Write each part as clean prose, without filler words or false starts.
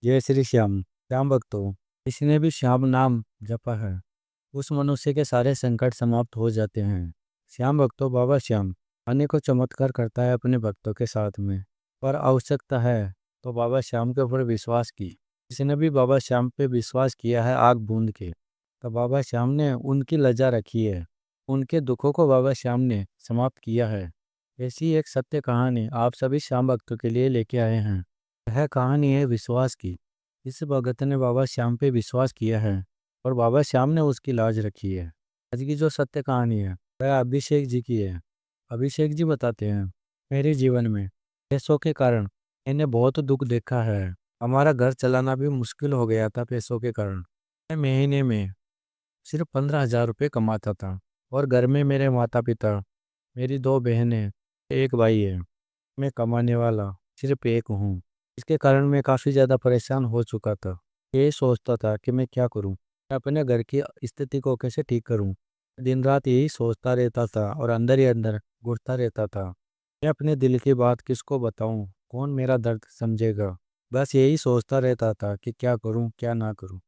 जय श्री श्याम। श्याम भक्तों, जिसने भी श्याम नाम जपा है उस मनुष्य के सारे संकट समाप्त हो जाते हैं। श्याम भक्तों, बाबा श्याम अनेकों चमत्कार करता है अपने भक्तों के साथ में। पर आवश्यकता है तो बाबा श्याम के ऊपर विश्वास की। जिसने भी बाबा श्याम पे विश्वास किया है आग बूंद के, तो बाबा श्याम ने उनकी लजा रखी है। उनके दुखों को बाबा श्याम ने समाप्त किया है। ऐसी एक सत्य कहानी आप सभी श्याम भक्तों के लिए लेके आए हैं। यह कहानी है विश्वास की। इस भगत ने बाबा श्याम पे विश्वास किया है और बाबा श्याम ने उसकी लाज रखी है। आज की जो सत्य कहानी है वह अभिषेक जी की है। अभिषेक जी बताते हैं, मेरे जीवन में पैसों के कारण मैंने बहुत दुख देखा है। हमारा घर चलाना भी मुश्किल हो गया था पैसों के कारण। मैं महीने में सिर्फ 15,000 रुपये कमाता था और घर में मेरे माता पिता, मेरी 2 बहनें, एक भाई है। मैं कमाने वाला सिर्फ एक हूँ। इसके कारण मैं काफ़ी ज़्यादा परेशान हो चुका था। ये सोचता था कि मैं क्या करूँ, मैं अपने घर की स्थिति को कैसे ठीक करूँ। दिन रात यही सोचता रहता था और अंदर ही अंदर घुटता रहता था। मैं अपने दिल की बात किसको बताऊँ, कौन मेरा दर्द समझेगा। बस यही सोचता रहता था कि क्या करूँ क्या ना करूँ।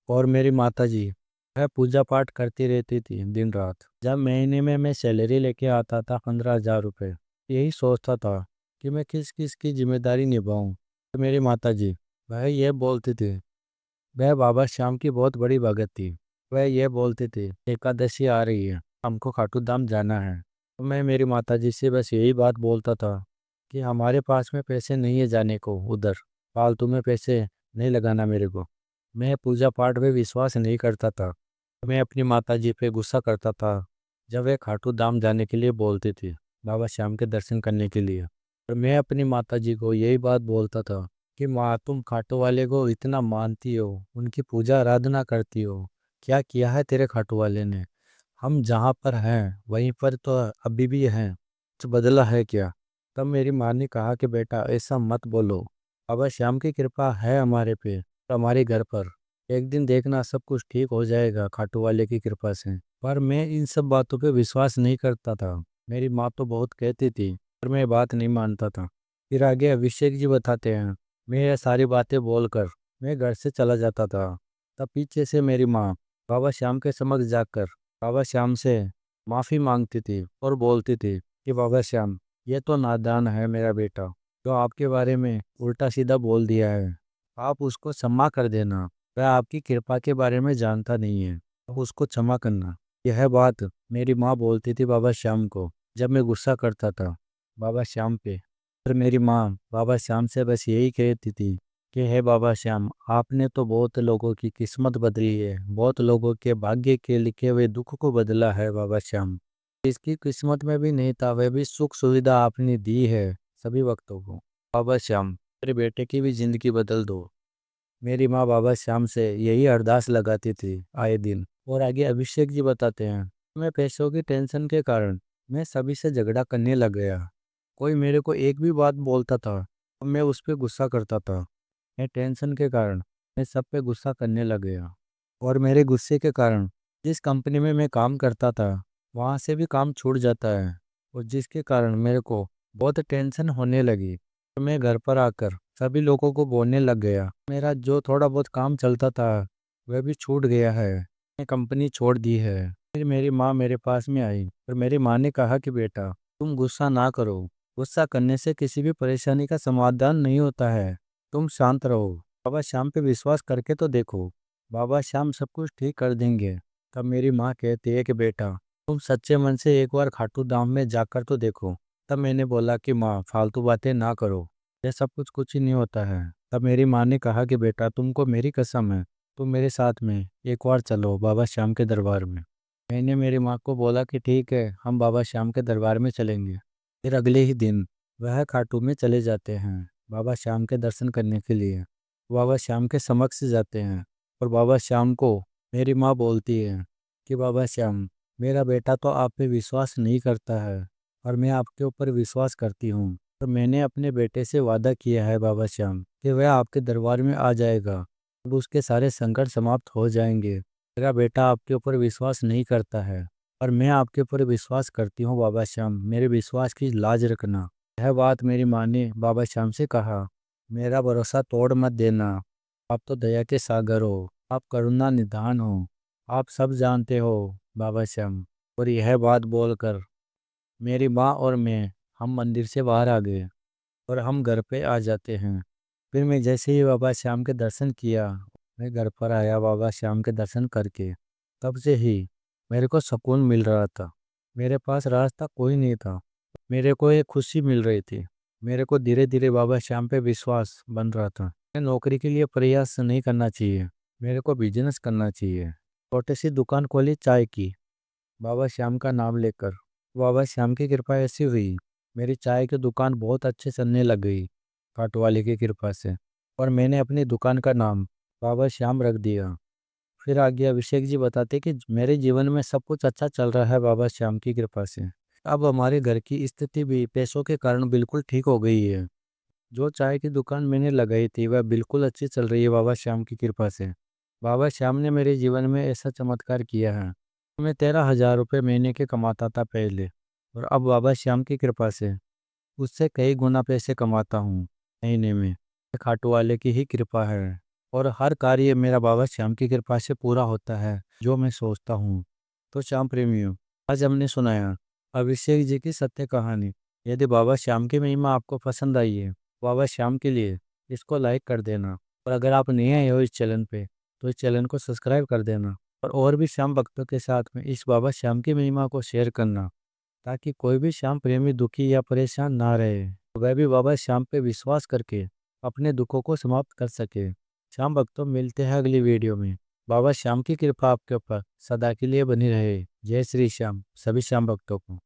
और मेरी माता जी वह पूजा पाठ करती रहती थी दिन रात। जब महीने में मैं सैलरी लेके आता था 15,000 रुपये, यही सोचता था कि मैं किस किस की जिम्मेदारी निभाऊं। तो मेरी माता जी वह ये बोलती थी, वह बाबा श्याम की बहुत बड़ी भगत थी। वह ये बोलती थी एकादशी आ रही है, हमको खाटू धाम जाना है। तो मैं मेरी माता जी से बस यही बात बोलता था कि हमारे पास में पैसे नहीं है जाने को उधर, फालतू में पैसे नहीं लगाना मेरे को। मैं पूजा पाठ में विश्वास नहीं करता था। मैं अपनी माता जी पे गुस्सा करता था जब वे खाटू धाम जाने के लिए बोलती थी, बाबा श्याम के दर्शन करने के लिए। और मैं अपनी माता जी को यही बात बोलता था कि माँ, तुम खाटू वाले को इतना मानती हो, उनकी पूजा आराधना करती हो, क्या किया है तेरे खाटू वाले ने। हम जहाँ पर हैं वहीं पर तो अभी भी हैं, कुछ बदला है क्या। तब मेरी माँ ने कहा कि बेटा ऐसा मत बोलो, बाबा श्याम की कृपा है हमारे पे और हमारे घर पर। एक दिन देखना सब कुछ ठीक हो जाएगा खाटू वाले की कृपा से। पर मैं इन सब बातों पे विश्वास नहीं करता था। मेरी माँ तो बहुत कहती थी पर मैं बात नहीं मानता था। फिर आगे अभिषेक जी बताते हैं, मैं ये सारी बातें बोलकर मैं घर से चला जाता था। तब पीछे से मेरी माँ बाबा श्याम के समक्ष जाकर बाबा श्याम से माफ़ी मांगती थी और बोलती थी कि बाबा श्याम, ये तो नादान है मेरा बेटा, जो आपके बारे में उल्टा सीधा बोल दिया है। आप उसको क्षमा कर देना। वह आपकी कृपा के बारे में जानता नहीं है, तो उसको क्षमा करना। यह बात मेरी माँ बोलती थी बाबा श्याम को जब मैं गुस्सा करता था बाबा श्याम पे। पर मेरी माँ बाबा श्याम से बस यही कहती थी कि हे बाबा श्याम, आपने तो बहुत लोगों की किस्मत बदली है, बहुत लोगों के भाग्य के लिखे हुए दुख को बदला है बाबा श्याम। इसकी किस्मत में भी नहीं था वह भी सुख सुविधा आपने दी है सभी भक्तों को। बाबा श्याम, मेरे बेटे की भी जिंदगी बदल दो। मेरी माँ बाबा श्याम से यही अरदास लगाती थी आए दिन। और आगे अभिषेक जी बताते हैं, मैं पैसों की टेंशन के कारण मैं सभी से झगड़ा करने लग गया। कोई मेरे को एक भी बात बोलता था तो मैं उस पर गुस्सा करता था। मैं टेंशन के कारण मैं सब पे गुस्सा करने लग गया। और मेरे गुस्से के कारण जिस कंपनी में मैं काम करता था वहाँ से भी काम छूट जाता है। और जिसके कारण मेरे को बहुत टेंशन होने लगी। तो मैं घर पर आकर सभी लोगों को बोलने लग गया, मेरा जो थोड़ा बहुत काम चलता था वह भी छूट गया है, मैं कंपनी छोड़ दी है। फिर मेरी माँ मेरे पास में आई और मेरी माँ ने कहा कि बेटा तुम गुस्सा ना करो, गुस्सा करने से किसी भी परेशानी का समाधान नहीं होता है, तुम शांत रहो, बाबा श्याम पे विश्वास करके तो देखो, बाबा श्याम सब कुछ ठीक कर देंगे। तब मेरी माँ कहती है कि बेटा तुम सच्चे मन से एक बार खाटू धाम में जाकर तो देखो। तब मैंने बोला कि माँ फालतू बातें ना करो, ये सब कुछ ही नहीं होता है। तब मेरी माँ ने कहा कि बेटा तुमको मेरी कसम है, तुम मेरे साथ में एक बार चलो बाबा श्याम के दरबार में। मैंने मेरी माँ को बोला कि ठीक है, हम बाबा श्याम के दरबार में चलेंगे। फिर अगले ही दिन वह खाटू में चले जाते हैं बाबा श्याम के दर्शन करने के लिए। बाबा श्याम के समक्ष जाते हैं और बाबा श्याम को मेरी माँ बोलती है कि बाबा श्याम, मेरा बेटा तो आप पे विश्वास नहीं करता है और मैं आपके ऊपर विश्वास करती हूँ। तो मैंने अपने बेटे से वादा किया है बाबा श्याम कि वह आपके दरबार में आ जाएगा, अब उसके सारे संकट समाप्त हो जाएंगे। मेरा बेटा आपके ऊपर विश्वास नहीं करता है और मैं आपके ऊपर विश्वास करती हूँ बाबा श्याम, मेरे विश्वास की लाज रखना। यह बात मेरी माँ ने बाबा श्याम से कहा, मेरा भरोसा तोड़ मत देना, आप तो दया के सागर हो, आप करुणा निधान हो, आप सब जानते हो बाबा श्याम। और यह बात बोलकर मेरी माँ और मैं हम मंदिर से बाहर आ गए और हम घर पे आ जाते हैं। फिर मैं जैसे ही बाबा श्याम के दर्शन किया, मैं घर पर आया बाबा श्याम के दर्शन करके, तब से ही मेरे को सुकून मिल रहा था। मेरे पास रास्ता कोई नहीं था, मेरे को एक खुशी मिल रही थी। मेरे को धीरे धीरे बाबा श्याम पे विश्वास बन रहा था। मैं नौकरी के लिए प्रयास नहीं करना चाहिए, मेरे को बिजनेस करना चाहिए। छोटी सी दुकान खोली चाय की, बाबा श्याम का नाम लेकर। बाबा श्याम की कृपा ऐसी हुई, मेरी चाय की दुकान बहुत अच्छे चलने लग गई काटवाली की कृपा से। और मैंने अपनी दुकान का नाम बाबा श्याम रख दिया। फिर आगे अभिषेक जी बताते कि मेरे जीवन में सब कुछ अच्छा चल रहा है बाबा श्याम की कृपा से। अब हमारे घर की स्थिति भी पैसों के कारण बिल्कुल ठीक हो गई है। जो चाय की दुकान मैंने लगाई थी वह बिल्कुल अच्छी चल रही है बाबा श्याम की कृपा से। बाबा श्याम ने मेरे जीवन में ऐसा चमत्कार किया है। मैं 13,000 रुपये महीने के कमाता था पहले, और अब बाबा श्याम की कृपा से उससे कई गुना पैसे कमाता हूँ महीने में। खाटू वाले की ही कृपा है, और हर कार्य मेरा बाबा श्याम की कृपा से पूरा होता है जो मैं सोचता हूँ। तो श्याम प्रेमियों, आज हमने सुनाया अभिषेक जी की सत्य कहानी। यदि बाबा श्याम की महिमा आपको पसंद आई है, बाबा श्याम के लिए इसको लाइक कर देना। और अगर आप नए आए हो इस चैनल पे, तो इस चैनल को सब्सक्राइब कर देना। और भी श्याम भक्तों के साथ में इस बाबा श्याम की महिमा को शेयर करना, ताकि कोई भी श्याम प्रेमी दुखी या परेशान ना रहे, वह भी बाबा श्याम पे विश्वास करके अपने दुखों को समाप्त कर सके। श्याम भक्तों, मिलते हैं अगली वीडियो में। बाबा श्याम की कृपा आपके ऊपर सदा के लिए बनी रहे। जय श्री श्याम सभी श्याम भक्तों को।